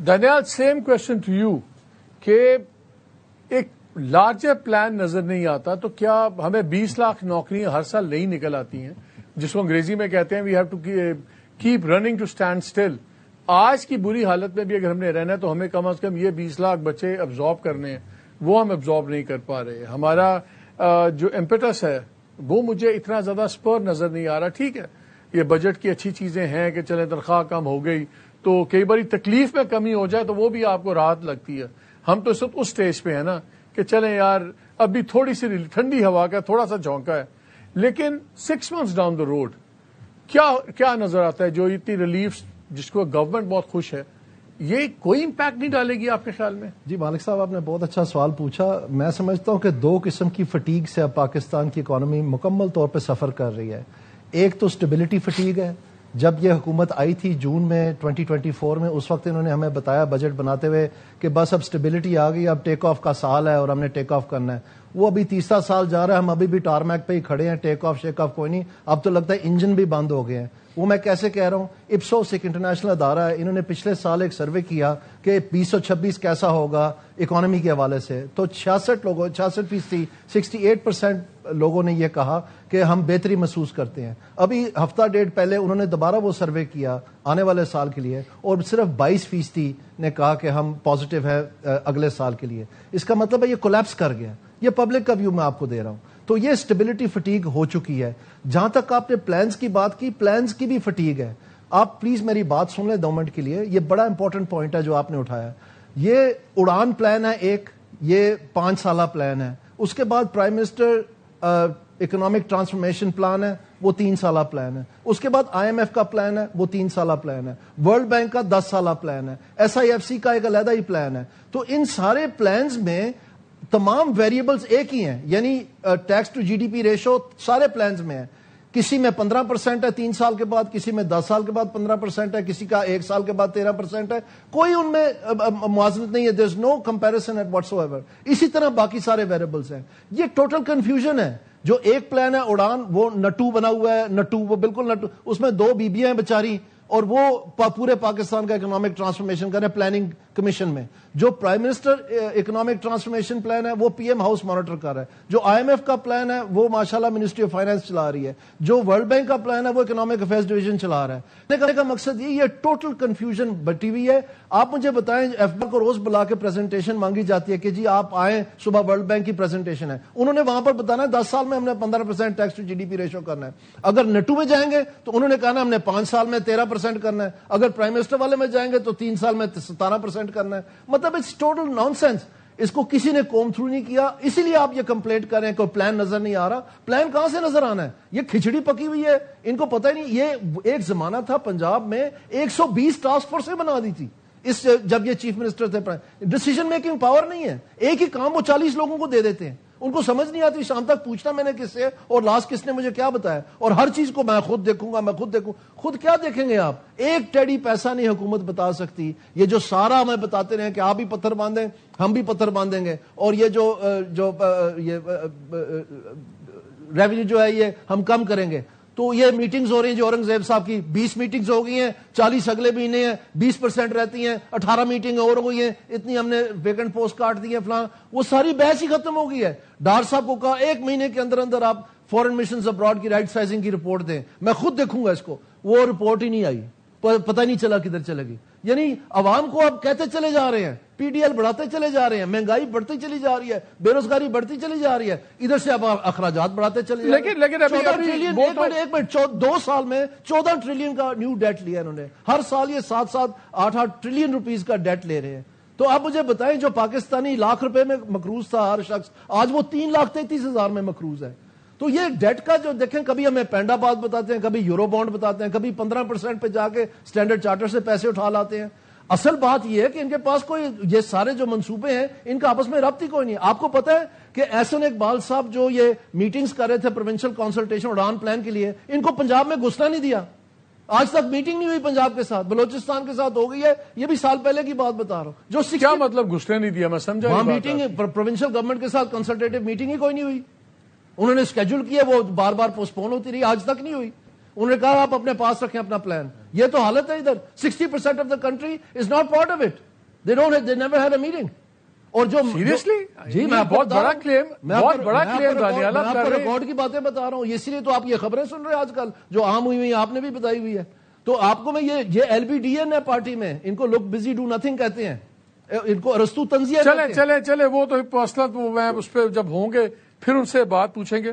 Daniyal same question to you کہ ایک larger plan نظر نہیں آتا تو کیا ہمیں 20 لاکھ نوکریاں ہر سال نہیں نکل آتی ہیں جس کو انگریزی میں کہتے ہیں we have to keep running to stand still. آج کی بری حالت میں بھی اگر ہم نے رہنا ہے تو ہمیں کم از کم یہ 20 لاکھ بچے ابزارب کرنے ہیں, وہ ہم ابزارب نہیں کر پا رہے. ہمارا جو امپیٹس ہے وہ مجھے اتنا زیادہ اسپر نظر نہیں آ رہا. ٹھیک ہے یہ بجٹ کی اچھی چیزیں ہیں کہ چلیں تنخواہ کم ہو گئی تو کئی باری تکلیف میں کمی ہو جائے تو وہ بھی آپ کو راحت لگتی ہے. ہم تو اس وقت اس اسٹیج پہ ہیں نا کہ چلیں یار ابھی تھوڑی سی ٹھنڈی ہوا کا تھوڑا سا جھونکا ہے, لیکن 6 months ڈاؤن دا روڈ کیا نظر آتا ہے جو اتنی ریلیف جس کو گورنمنٹ بہت خوش ہے, یہ کوئی امپیکٹ نہیں ڈالے گی آپ کے خیال میں؟ جی مالک صاحب آپ نے بہت اچھا سوال پوچھا. میں سمجھتا ہوں کہ 2 قسم کی فٹیگ سے اب پاکستان کی اکانومی مکمل طور پہ سفر کر رہی ہے. ایک تو اسٹیبلٹی فٹیگ ہے. جب یہ حکومت آئی تھی جون میں 2024 میں, اس وقت انہوں نے ہمیں بتایا بجٹ بناتے ہوئے کہ بس اب اسٹیبلٹی آ گئی, اب ٹیک آف کا سال ہے اور ہم نے ٹیک آف کرنا ہے. وہ ابھی تیسرا سال جا رہا ہے, ہم ابھی بھی ٹارمیک پہ ہی کھڑے ہیں, ٹیک آف شیک آف کوئی نہیں. اب تو لگتا ہے انجن بھی بند ہو گئے ہیں. وہ میں کیسے کہہ رہا ہوں, اپسوس ایک انٹرنیشنل ادارہ ہے, انہوں نے پچھلے سال ایک سروے کیا کہ 2026 کیسا ہوگا اکانومی کے حوالے سے, تو 66% 68% لوگوں نے یہ کہا کہ ہم بہتری محسوس کرتے ہیں. ابھی ہفتہ ڈیڑھ پہلے انہوں نے دوبارہ وہ سروے کیا آنے والے سال کے لیے اور صرف 22% نے کہا کہ ہم پازیٹیو ہے اگلے سال کے لیے. اس کا مطلب ہے یہ کولیپس کر گیا. یہ پبلک کا ویو میں آپ کو دے رہا ہوں. تو یہ اسٹیبلٹی فٹیگ ہو چکی ہے. جہاں تک آپ نے پلانز کی بات کی, پلانز کی بھی فٹیگ ہے. آپ پلیز میری بات سن لیں 2 منٹ کے لیے, یہ بڑا امپورٹنٹ پوائنٹ ہے جو آپ نے اٹھایا. یہ اڑان پلان ہے ایک, یہ 5 سالہ پلان ہے. اس کے بعد prime minister economic transformation plan ہے, وہ 3 سالہ پلان ہے. اس کے بعد IMF کا پلان ہے, وہ 3 سالہ پلان ہے. ورلڈ بینک کا 10 سالہ پلان ہے. SIFC کا ایک علیحدہ ہی پلان ہے. تو ان سارے پلانز میں تمام ویریبلز ایک ہی ہیں, یعنی ٹیکس ٹو GDP ریشو سارے پلانز میں ہے. کسی میں 15% ہے 3 سال کے بعد, کسی میں 10 سال کے بعد 15% ہے, کسی کا 1 سال کے بعد 13% ہے. کوئی ان میں موازنت نہیں ہے. دیر از نو کمپیریزن ایٹ واٹس ایور. اسی طرح باقی سارے ویریبلز ہیں. یہ ٹوٹل کنفیوژن ہے. جو ایک پلان ہے اڑان, وہ نٹو بنا ہوا ہے, نٹو وہ بالکل نٹو, اس میں 2 بیبیاں ہیں بیچاری, اور وہ پورے پاکستان کا اکنامک ٹرانسفارمیشن کر رہے ہیں پلاننگ کمیشن میں. جو prime minister economic transformation plan ہے وہ PM ہاؤس مانیٹر کر رہا ہے. جو IMF کا پلان ہے وہ ماشاءاللہ منسٹری آف فائنانس چلا رہی ہے. جو ورلڈ بینک کا پلان ہے وہ اکنامک افیئرز ڈویژن چلا رہا ہے. کہنے کا مقصد یہ ٹوٹل کنفیوژن بٹی ہوئی ہے. آپ مجھے بتائیں, FBR کو روز بلا کے پریزنٹیشن مانگی جاتی ہے کہ جی آپ آئیں, صبح ورلڈ بینک کی پریزنٹیشن ہے, انہوں نے وہاں پر بتانا ہے 10 سال میں ہم نے 15% ٹیکس ٹو GDP ریشو کرنا ہے. اگر نٹو میں جائیں گے تو انہوں نے کہنا ہم نے 5 سال میں 13% کرنا ہے. اگر پرائم منسٹر والے میں جائیں گے تو 3 سال میں 17% کرنا ہے. مطلب اٹس ٹوٹل نان سینس. اس کو کسی نے کوم تھرو نہیں کیا, اسی لیے آپ یہ کمپلینٹ کر رہے ہیں کوئی پلان نظر نہیں آ رہا. پلان کہاں سے نظر آنا ہے؟ یہ کھچڑی پکی ہوئی ہے, ان کو پتہ ہی نہیں. یہ ایک زمانہ تھا پنجاب میں 120 ٹاسک فورسیں بنا دی تھی اس جب یہ چیف منسٹر تھے. ڈیسیژن میکنگ پاور نہیں ہے. ایک ہی کام وہ 40 لوگوں کو دے دیتے ہیں. ان کو سمجھ نہیں آتی شام تک پوچھنا میں نے کس سے اور لاسٹ کس نے مجھے کیا بتایا, اور ہر چیز کو میں خود دیکھوں گا, میں خود دیکھوں. خود کیا دیکھیں گے آپ؟ ایک ٹیڈی پیسہ نہیں حکومت بتا سکتی. یہ جو سارا ہمیں بتاتے رہے کہ آپ بھی پتھر باندھیں ہم بھی پتھر باندھیں گے, اور یہ جو ریونیو جو ہے یہ ہم کم کریں گے. تو یہ میٹنگز ہو رہی ہیں جو اورنگزیب صاحب کی 20 میٹنگز ہو گئی ہیں, 40 اگلے مہینے ہیں, 20% رہتی ہیں, 18 میٹنگ اور ہوئی ہیں, اتنی ہم نے ویکنٹ پوسٹ کاٹ دی ہیں فلاں. وہ ساری بحث ہی ختم ہو گئی ہے. ڈار صاحب کو کہا 1 مہینے کے اندر اندر آپ فورن مشنز ابراڈ کی رائٹ سائزنگ کی رپورٹ دیں, میں خود دیکھوں گا اس کو. وہ رپورٹ ہی نہیں آئی, پتہ نہیں چلا کدھر چلے گی. یعنی عوام کو آپ کہتے چلے جا رہے ہیں, PDL بڑھاتے چلے جا رہے ہیں, مہنگائی بڑھتی چلی جا رہی ہے, بے روزگاری بڑھتی چلی جا رہی ہے, ادھر سے اب اخراجات بڑھاتے چلے جا رہے ہیں. لیکن 2 سال میں 14 ٹریلین کا نیو ڈیٹ لیا انہوں نے. ہر سال یہ 7-8 ٹریلین روپیز کا ڈیٹ لے رہے ہیں. تو آپ مجھے بتائیں جو پاکستانی ₹1,00,000 میں مقروض تھا ہر شخص, آج وہ 3,33,000 میں مقروض ہے. تو یہ ڈیٹ کا جو دیکھیں, کبھی ہمیں پینڈا بات بتاتے ہیں, کبھی یورو بانڈ بتاتے ہیں, کبھی 15% پہ جا کے اسٹینڈرڈ چارٹر سے پیسے اٹھا لاتے ہیں. اصل بات یہ ہے کہ ان کے پاس کوئی یہ سارے جو منصوبے ہیں ان کا آپس میں ربط ہی کوئی نہیں. آپ کو پتا ہے کہ احسن اقبال صاحب جو یہ میٹنگز کر رہے تھے پروونشل کنسلٹیشن اڑان پلان کے لیے, ان کو پنجاب میں گھسنا نہیں دیا. آج تک میٹنگ نہیں ہوئی پنجاب کے ساتھ, بلوچستان کے ساتھ ہو گئی ہے, یہ بھی سال پہلے کی بات بتا رہا ہوں. جو کیا مطلب گھسنے نہیں دیا, میں سمجھا وہاں میٹنگ پروونشل گورنمنٹ کے ساتھ کنسلٹیٹو میٹنگ ہی کوئی نہیں ہوئی. انہوں نے اسکیڈول کیا, وہ بار بار پوسٹ پون ہوتی رہی, آج تک نہیں ہوئی. انہوں نے کہا آپ اپنے پاس رکھیں اپنا پلان. یہ تو حالت ہے ادھر. 60% of the country is not part of it. They never had a meeting. اور جو سیریسلی جی میں بہت بڑا کلیم، بہت بڑا کلیم دانیال آپ کر رہے ہیں. ریکارڈ کی باتیں بتا رہا ہوں، اسی لیے تو آپ یہ خبریں سن رہے ہیں آج کل جو عام ہوئی ہوئی آپ نے بھی بتائی ہوئی ہے. تو آپ کو میں یہ ایل بی ڈی این ہے پارٹی میں، ان کو لوگ بزی ڈو نتھنگ کہتے ہیں، ان کو ارسطو تنزیہ کہتے ہیں. چلے وہ تو پرسنل، میں اس پہ جب ہوں گے پھر ان سے بات پوچھیں گے.